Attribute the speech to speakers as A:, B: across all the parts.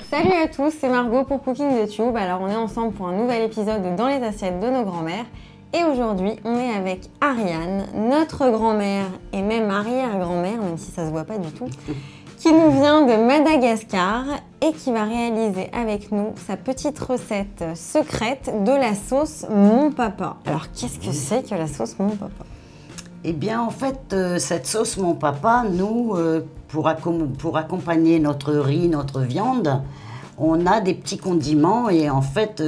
A: Salut à tous, c'est Margot pour Cooking the Tube. Alors on est ensemble pour un nouvel épisode de Dans les assiettes de nos grands-mères. Et aujourd'hui, on est avec Ariane, notre grand-mère et même arrière-grand-mère, même si ça se voit pas du tout, qui nous vient de Madagascar et qui va réaliser avec nous sa petite recette secrète de la sauce Mon Papa. Alors qu'est-ce que c'est que la sauce Mon Papa?
B: Eh bien, en fait, cette sauce Mon Papa, nous, pour accompagner notre riz, notre viande, on a des petits condiments et en fait,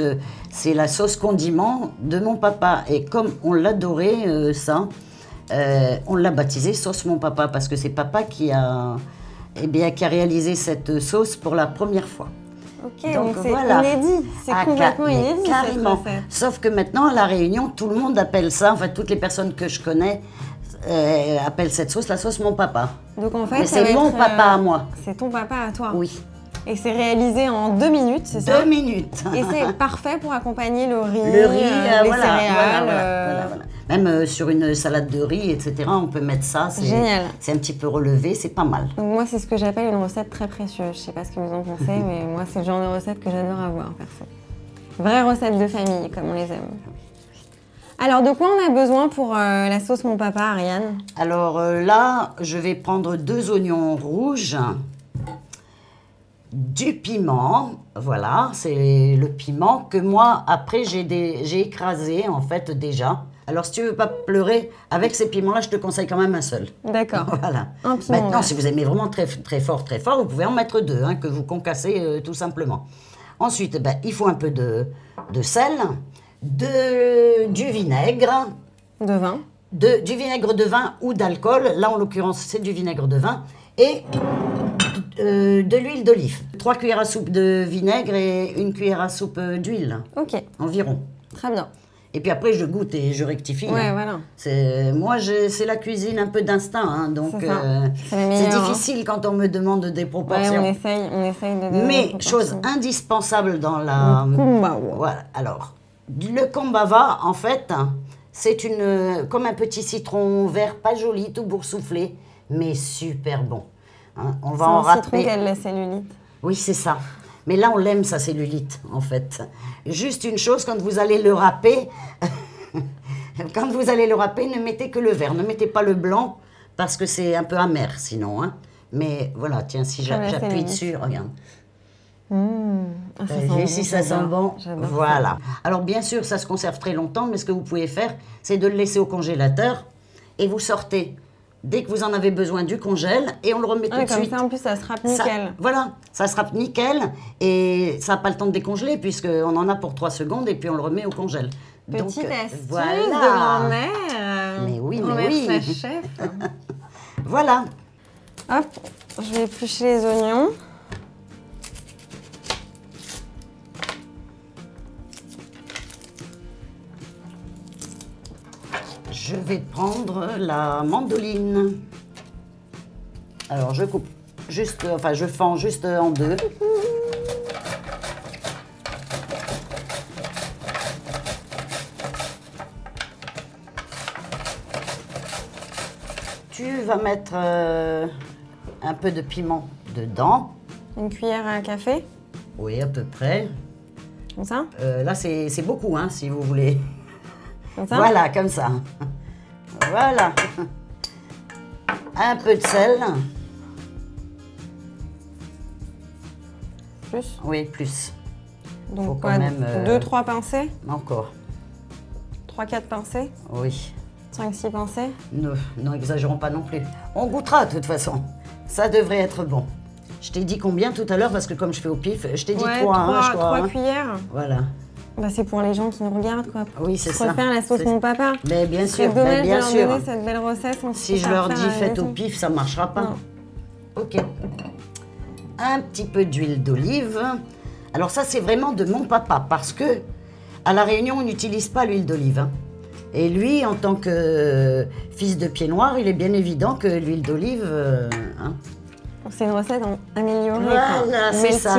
B: c'est la sauce condiment de Mon Papa. Et comme on l'adorait, on l'a baptisé sauce Mon Papa parce que c'est papa qui a réalisé cette sauce pour la première fois.
A: Ok, donc c'est inédit, c'est complètement inédit
B: carrément.
A: cette recette.
B: Sauf que maintenant, à La Réunion, tout le monde appelle ça, en fait, toutes les personnes que je connais appellent cette sauce la sauce Mon Papa.
A: Donc en fait,
B: mais c'est mon papa à moi.
A: C'est ton papa à toi.
B: Oui.
A: Et c'est réalisé en 2 minutes, c'est ça?
B: 2 minutes.
A: Et c'est parfait pour accompagner le riz,
B: les
A: voilà, céréales.
B: Voilà. Même sur une salade de riz, etc., on peut mettre ça.
A: Génial.
B: C'est un petit peu relevé, c'est pas mal.
A: Donc moi, c'est ce que j'appelle une recette très précieuse. Je sais pas ce que vous en pensez, mais moi, c'est le genre de recette que j'adore avoir, perso. Vraie recette de famille, comme on les aime. Alors, de quoi on a besoin pour la sauce Mon Papa, Ariane?
B: Alors là, je vais prendre 2 oignons rouges, du piment, voilà, c'est le piment que moi, après, j'ai écrasé, en fait, déjà. Alors, si tu veux pas pleurer, avec ces piments-là, je te conseille quand même un seul.
A: D'accord.
B: Voilà.
A: Un piment.
B: Maintenant, si vous aimez vraiment très fort, vous pouvez en mettre 2, hein, que vous concassez tout simplement. Ensuite, il faut un peu de sel, du vinaigre.
A: De vin.
B: Du vinaigre de vin ou d'alcool. Là, en l'occurrence, c'est du vinaigre de vin. Et de l'huile d'olive. 3 cuillères à soupe de vinaigre et 1 cuillère à soupe d'huile.
A: Ok.
B: Environ.
A: Très bien.
B: Et puis après, je goûte et je rectifie.
A: Ouais,
B: hein.
A: voilà.
B: Moi, c'est la cuisine un peu d'instinct. Hein, donc, c'est difficile quand on me demande des proportions.
A: Ouais, on essaye de donner
B: Mais
A: des proportions.
B: chose indispensable dans la...
A: Le kumbawa.
B: Voilà. Alors, le kumbawa, en fait, c'est comme un petit citron vert, pas joli, tout boursouflé, mais super bon. Hein, on va en
A: râper. C'est un citron qui a de la cellulite.
B: Oui, c'est ça. Mais là, on l'aime, sa cellulite, en fait. Juste une chose, quand vous allez le râper, ne mettez que le vert. Ne mettez pas le blanc, parce que c'est un peu amer, sinon. Hein. Mais voilà, tiens, si j'appuie dessus, regarde. Si ça sent bon, voilà. Alors, bien sûr, ça se conserve très longtemps, mais ce que vous pouvez faire, c'est de le laisser au congélateur, et vous sortez. Dès que vous en avez besoin du congèle, et on le remet tout de suite.
A: Comme ça, en plus, ça se râpe nickel.
B: Voilà, ça se râpe nickel, et ça n'a pas le temps de décongeler, puisqu'on en a pour 3 secondes, et puis on le remet au congèle.
A: Petite astuce
B: voilà.
A: de grand-mère.
B: Mais oui,
A: grand-mère
B: mais oui.
A: chef.
B: Voilà.
A: Hop, je vais éplucher les oignons.
B: Je vais prendre la mandoline. Alors, je coupe juste, je fends juste en 2. Tu vas mettre un peu de piment dedans.
A: 1 cuillère à café?
B: Oui, à peu près.
A: Comme ça?
B: Là, c'est beaucoup, hein, si vous voulez.
A: Comme ça?
B: Voilà, comme ça. Voilà. Un peu de sel.
A: Plus?
B: Oui, plus.
A: Donc,
B: faut quand même...
A: 2-3 pincées?
B: Encore.
A: 3-4 pincées?
B: Oui.
A: 5-6 pincées?
B: Non, exagérons pas non plus. On goûtera de toute façon. Ça devrait être bon. Je t'ai dit combien tout à l'heure parce que comme je fais au pif, je t'ai dit 3, hein, je crois.
A: 3 cuillères?
B: Voilà.
A: C'est pour les gens qui nous regardent, quoi.
B: Oui, c'est ça.
A: Refaire la sauce Mon Papa.
B: Mais bien sûr,
A: dommage
B: bien
A: de leur
B: sûr.
A: donner cette belle recette.
B: Si je leur dis faites au pif, ça ne marchera pas.
A: Non.
B: Ok. Un petit peu d'huile d'olive. Alors ça, c'est vraiment de mon papa parce que à La Réunion, on n'utilise pas l'huile d'olive. Hein. Et lui, en tant que fils de pied noir, il est bien évident que l'huile d'olive... hein.
A: C'est une recette améliorée.
B: Voilà, c'est ça.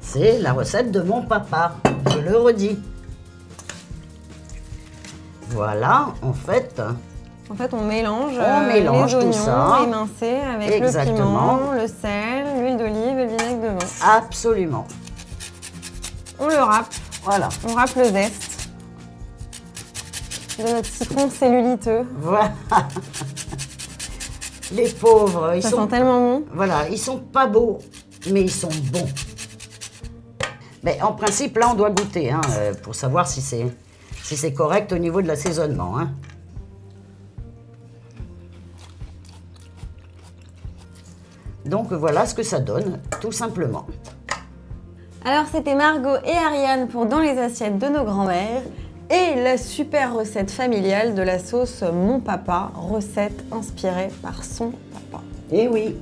B: C'est la recette de mon papa, je le redis. Voilà, en fait,
A: En fait, on mélange,
B: mélange
A: les
B: tout
A: oignons
B: ça.
A: émincés avec
B: Exactement.
A: le piment, le sel, l'huile d'olive et le vinaigre de vin.
B: Absolument.
A: On le râpe,
B: Voilà.
A: on râpe le zeste de notre citron celluliteux.
B: Voilà. Les pauvres,
A: Ça sent tellement bon.
B: Voilà, ils sont pas beaux, mais ils sont bons. Mais en principe, là, on doit goûter hein, pour savoir si c'est correct au niveau de l'assaisonnement. Hein. Donc voilà ce que ça donne, tout simplement.
A: Alors c'était Margot et Ariane pour Dans les assiettes de nos grands-mères et la super recette familiale de la sauce Mon Papa, recette inspirée par son papa.
B: Eh oui.